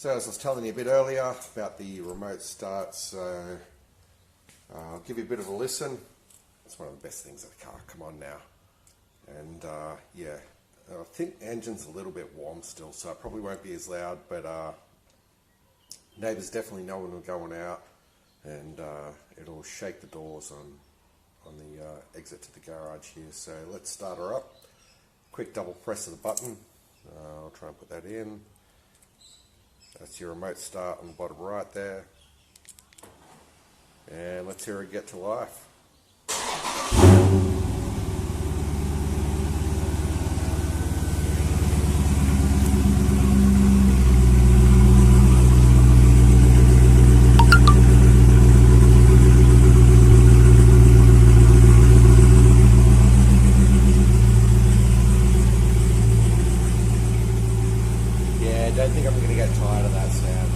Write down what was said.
So as I was telling you a bit earlier about the remote start, so I'll give you a bit of a listen. It's one of the best things of the car, come on now. And yeah, I think the engine's a little bit warm still, so it probably won't be as loud, but neighbours definitely know when we're going out, and it'll shake the doors on the exit to the garage here. So let's start her up. Quick double press of the button. I'll try and put that in. That's your remote start on the bottom right there. And let's hear it get to life. I don't think I'm going to get tired of that sound.